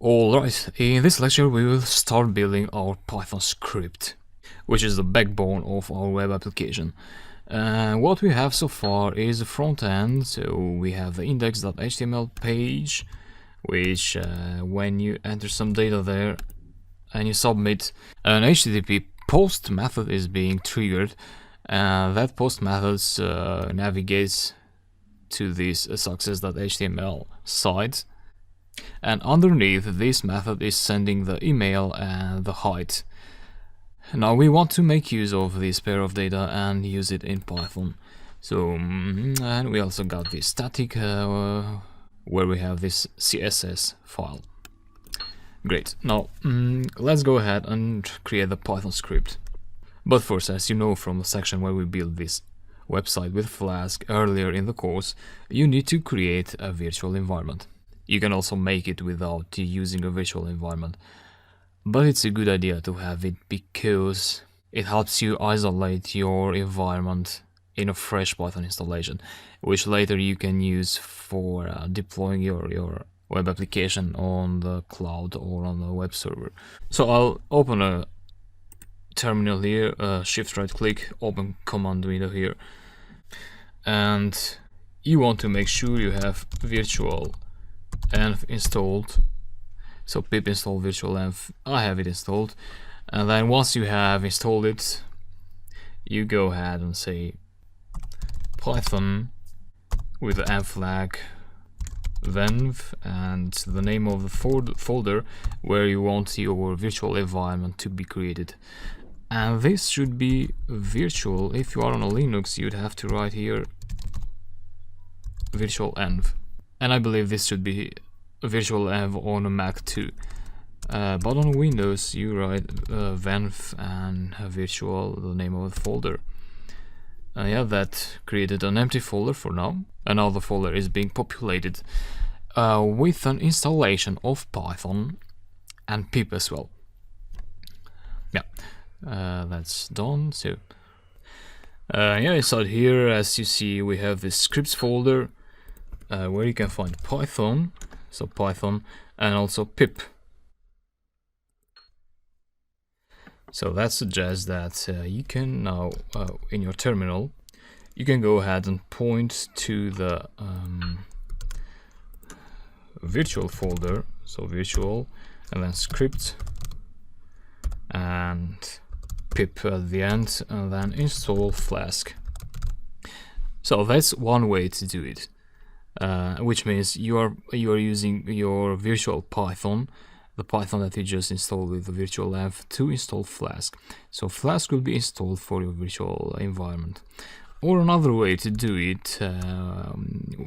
Alright, in this lecture we will start building our Python script, which is the backbone of our web application. What we have so far is the front end, so we have the index.html page, which when you enter some data there and you submit, an HTTP post method is being triggered, and that post method navigates to this success.html site. And underneath this method is sending the email and the height. Now we want to make use of this pair of data and use it in Python. So, and we also got this static where we have this CSS file. Great. Now let's go ahead and create the Python script. But first, as you know from the section where we built this website with Flask earlier in the course, you need to create a virtual environment. You can also make it without using a virtual environment, but it's a good idea to have it because it helps you isolate your environment in a fresh Python installation, which later you can use for deploying your web application on the cloud or on the web server. So I'll open a terminal here, shift right click, open command window here, and you want to make sure you have virtual env installed. So pip install virtual env, I have it installed. And then once you have installed it, you go ahead and say Python with the env flag venv and the name of the folder where you want your virtual environment to be created. And this should be virtual. If you are on a Linux, you'd have to write here virtual env. And I believe this should be virtual env on a Mac too. But on Windows, you write venv and virtual, the name of the folder. Yeah, that created an empty folder for now. Another folder is being populated with an installation of Python and pip as well. Yeah, that's done. So yeah, inside here, as you see, we have this scripts folder where you can find Python, so Python, and also pip. So that suggests that you can now, in your terminal, you can go ahead and point to the virtual folder, so virtual, and then script, and pip at the end, and then install Flask. So that's one way to do it. Which means you are using your virtual Python, the Python that you just installed with the virtual env, to install Flask. So Flask will be installed for your virtual environment. Or another way to do it,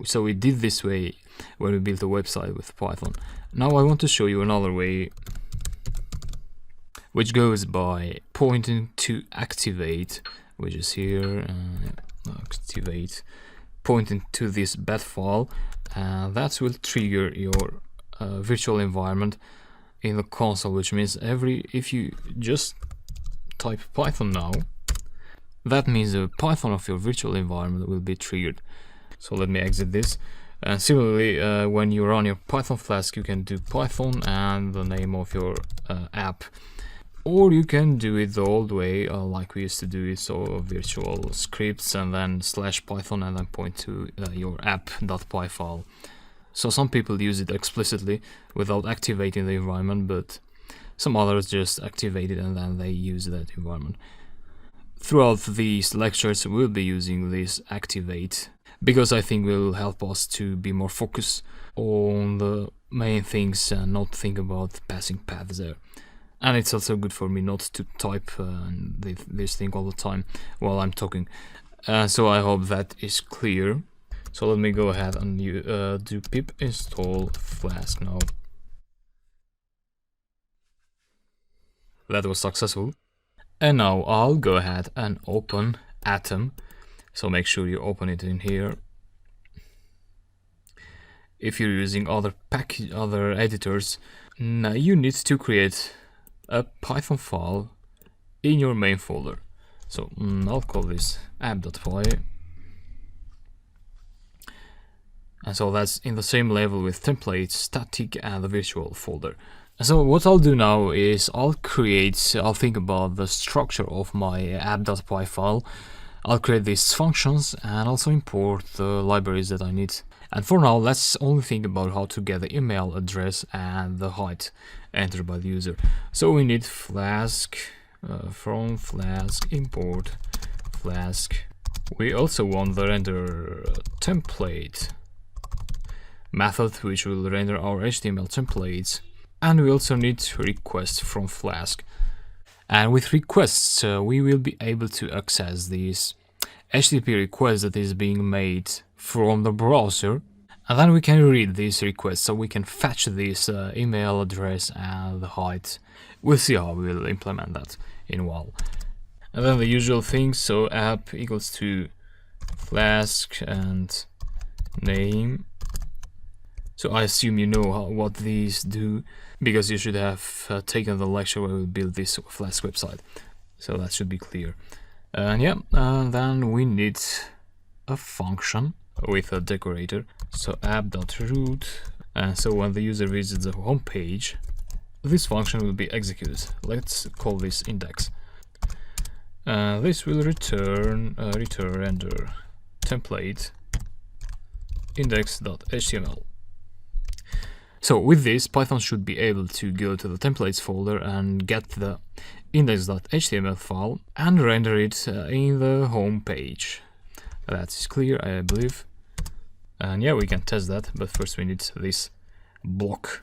so we did this way when we built a website with Python. Now I want to show you another way, which goes by pointing to activate, which is here, activate, pointing to this bat file, and that will trigger your virtual environment in the console, which means if you just type Python now, that means the Python of your virtual environment will be triggered. So let me exit this. And similarly, when you run your Python Flask, you can do Python and the name of your app. Or you can do it the old way, like we used to do it, so virtual scripts and then /Python and then point to your app.py file. So some people use it explicitly without activating the environment, but some others just activate it and then they use that environment. Throughout these lectures, we'll be using this activate because I think will help us to be more focused on the main things and not think about passing paths there. And it's also good for me not to type this thing all the time while I'm talking. So I hope that is clear. So let me go ahead and do pip install Flask now. That was successful. And now I'll go ahead and open Atom. So make sure you open it in here. If you're using other editors, now you need to create a Python file in your main folder. So I'll call this app.py, And so that's in the same level with templates, static, and the virtual folder. So what I'll do now is I'll think about the structure of my app.py file. I'll create these functions and also import the libraries that I need. And for now, let's only think about how to get the email address and the height entered by the user. So we need Flask, from Flask import Flask. We also want the render template method, which will render our HTML templates. And we also need request from Flask. And with requests, we will be able to access these HTTP requests that is being made from the browser. And then we can read these requests, so we can fetch this email address and the height. We'll see how we'll implement that in a while. And then the usual things, so app equals to Flask and name. So I assume you know what these do, because you should have taken the lecture where we built this Flask website. So that should be clear. And yeah, then we need a function with a decorator. So app.root, and so when the user visits the home page, this function will be executed. Let's call this index. This will return render template index.html. So with this, Python should be able to go to the templates folder and get the index.html file and render it in the home page. That's clear, I believe. And yeah, we can test that, but first we need this block.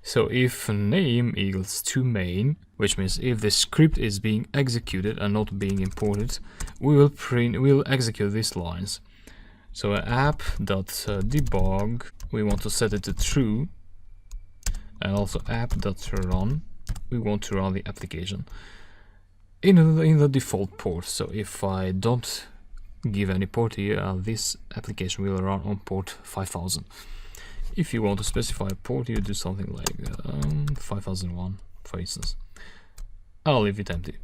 So if name equals to main, which means if the script is being executed and not being imported, we'll execute these lines. So app.debug, we want to set it to true, and also app.run, we want to run the application in the default port. So if I don't give any port here, this application will run on port 5000. If you want to specify a port, you do something like 5001, for instance. I'll leave it empty.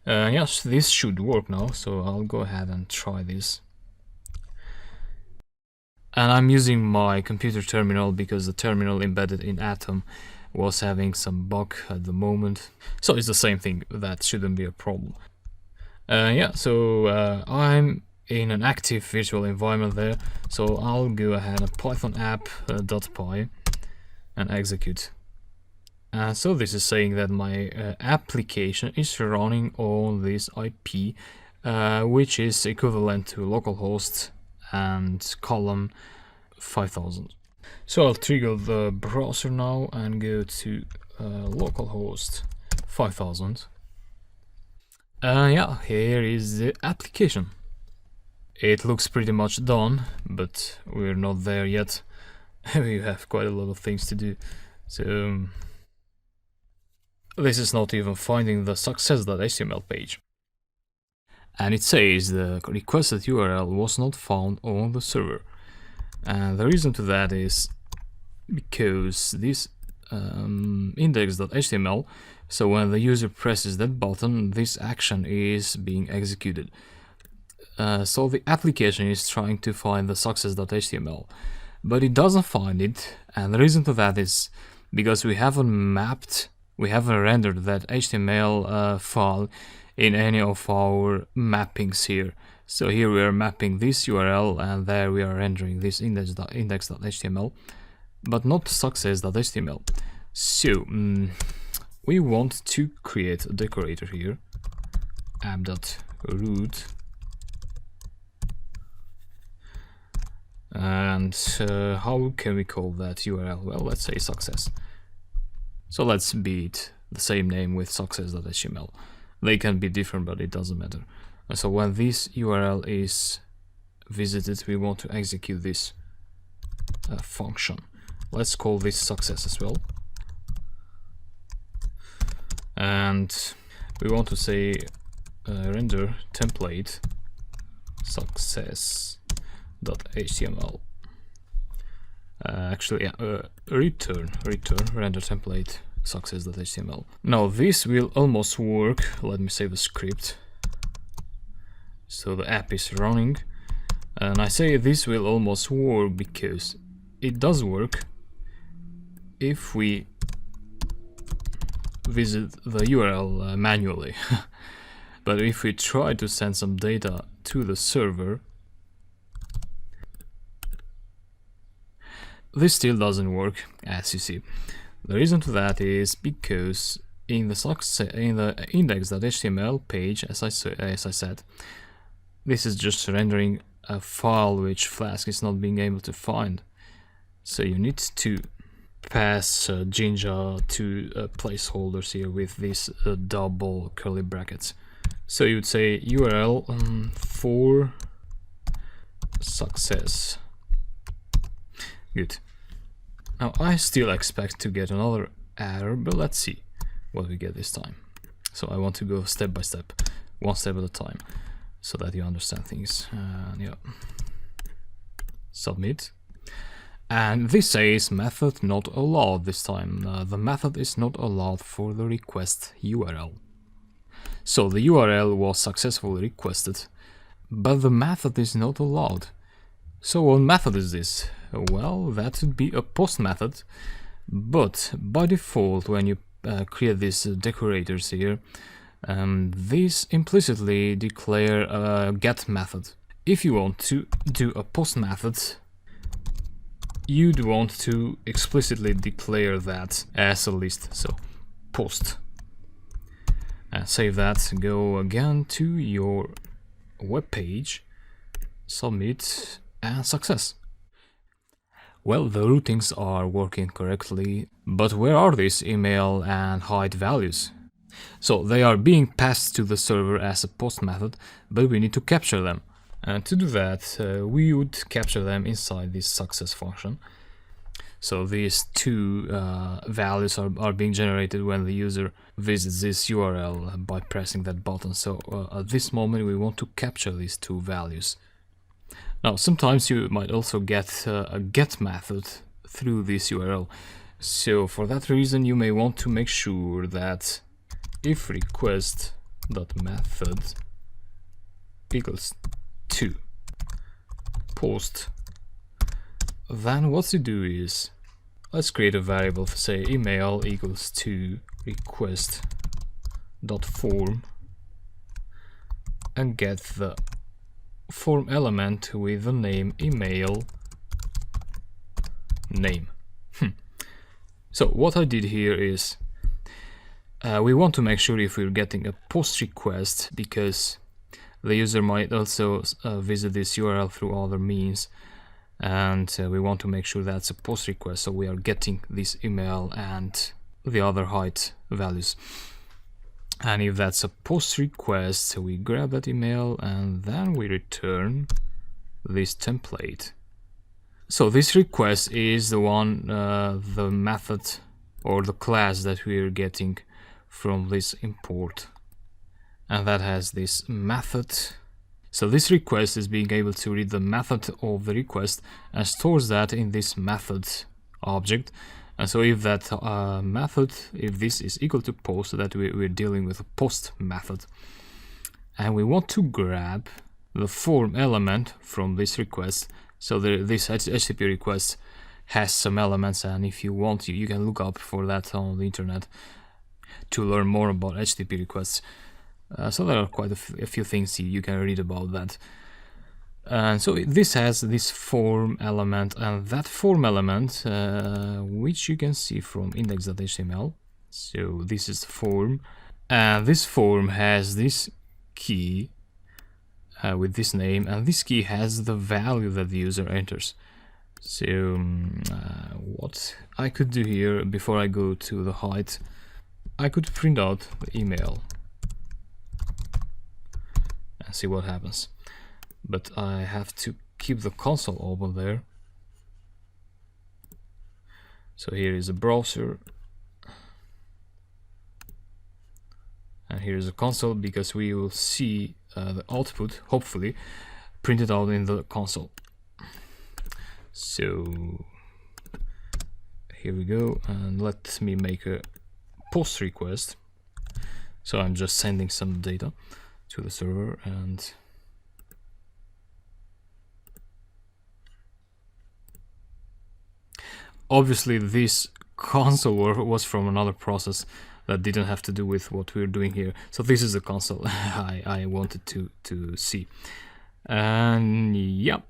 Yes, this should work now, so I'll go ahead and try this. And I'm using my computer terminal because the terminal embedded in Atom was having some bug at the moment. So it's the same thing, that shouldn't be a problem. Yeah, so I'm in an active virtual environment there, so I'll go ahead and python app.py and execute. So this is saying that my application is running on this IP, which is equivalent to localhost and column 5000. So I'll trigger the browser now and go to localhost 5000. Yeah, here is the application. It looks pretty much done, but we're not there yet. We have quite a lot of things to do. So this is not even finding the success.html page. And it says the requested URL was not found on the server. And the reason to that is because this index.html, so when the user presses that button, this action is being executed. So the application is trying to find the success.html, but it doesn't find it, and the reason to that is because we haven't rendered that HTML file in any of our mappings here. So here we are mapping this URL, and there we are rendering this index.html, but not success.html. So we want to create a decorator here, app.root, and how can we call that URL? Well, let's say success. So let's beat the same name with success.html. They can be different, but it doesn't matter. So when this URL is visited, we want to execute this function. Let's call this success as well. And we want to say render template success.html. Actually, yeah, return render template success.html. Now this will almost work. Let me save the script. So the app is running, And I say this will almost work because it does work if we visit the URL manually. But if we try to send some data to the server, this still doesn't work, as you see. The reason for that is because in the index.html page, as I said, this is just rendering a file which Flask is not being able to find. So you need to pass Jinja to placeholders here with these double curly brackets. So you would say URL for success. Good. Now I still expect to get another error, but let's see what we get this time. So I want to go step by step, one step at a time, so that you understand things. Yeah. Submit. And this says method not allowed this time. The method is not allowed for the request URL. So the URL was successfully requested, but the method is not allowed. So what method is this? Well, that would be a post method, but by default when you create these decorators here, these implicitly declare a get method. If you want to do a post method, you'd want to explicitly declare that as a list. So post. Save that, go again to your web page, submit, and success. Well, the routings are working correctly, but where are these email and height values? So they are being passed to the server as a post method, but we need to capture them. And to do that, we would capture them inside this success function. So these two values are being generated when the user visits this URL by pressing that button. So at this moment we want to capture these two values. Now sometimes you might also get a get method through this URL. So for that reason you may want to make sure that if request.method equals to post, then what you do is, let's create a variable, say email equals to request.form, and get the form element with the name email name. So what I did here is we want to make sure if we're getting a post request, because the user might also visit this URL through other means, and we want to make sure that's a post request, so we are getting this email and the other height values. And if that's a post request, we grab that email and then we return this template. So this request is the one, the method or the class that we're getting from this import, and that has this method. So this request is being able to read the method of the request and stores that in this method object. And so if that method, if this is equal to post, that we're dealing with a post method. And we want to grab the form element from this request. So this HTTP request has some elements, and if you want, you can look up for that on the internet to learn more about HTTP requests. So there are quite a few things you can read about that. And so this has this form element, and that form element, which you can see from index.html. So this is the form, and this form has this key with this name, and this key has the value that the user enters. So what I could do here, before I go to the height, I could print out the email and see what happens. But I have to keep the console open there. So here is a browser, and here is a console, because we will see the output, hopefully, printed out in the console. So here we go, and let me make a post request. So I'm just sending some data to the server, and obviously this console was from another process that didn't have to do with what we're doing here. So this is the console I wanted to see. And yeah,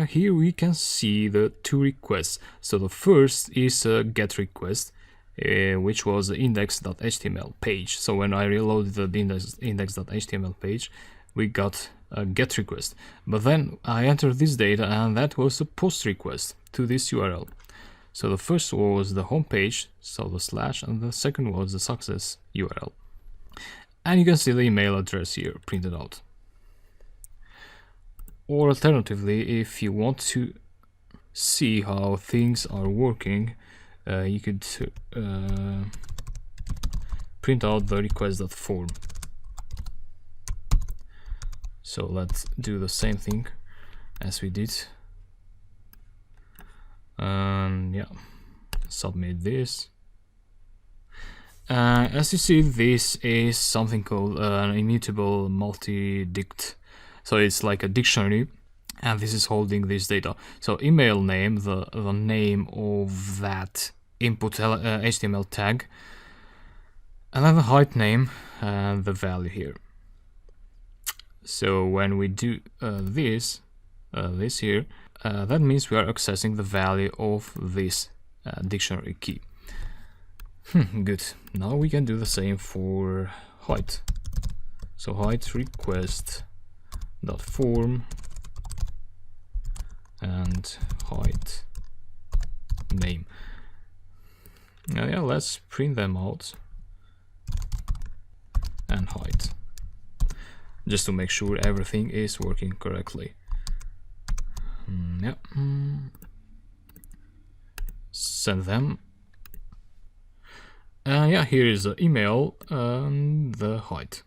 here we can see the two requests. So the first is a get request, which was the index.html page. So when I reloaded the index.html page, we got a get request. But then I entered this data, and that was a post request to this URL. So the first was the home page, so the slash, and the second was the success URL. And you can see the email address here printed out. Or alternatively, if you want to see how things are working, you could print out the request.form. So let's do the same thing as we did. And yeah, submit this. As you see, this is something called an immutable multi-dict. So it's like a dictionary, and this is holding this data. So email name, the name of that input HTML tag, and then the height name and the value here. So when we do this here, that means we are accessing the value of this dictionary key. Good. Now we can do the same for height. So height request dot form and height name. Now yeah, let's print them out, and height, just to make sure everything is working correctly. Yeah. Send them. Yeah, here is the email and the height.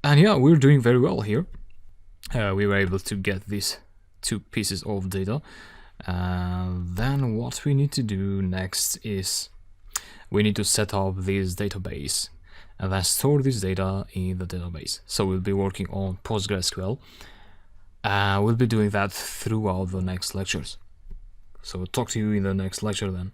And yeah, we're doing very well here. We were able to get these two pieces of data. Then what we need to do next is we need to set up this database and then store this data in the database. So we'll be working on PostgreSQL. We'll be doing that throughout the next lectures. So talk to you in the next lecture then.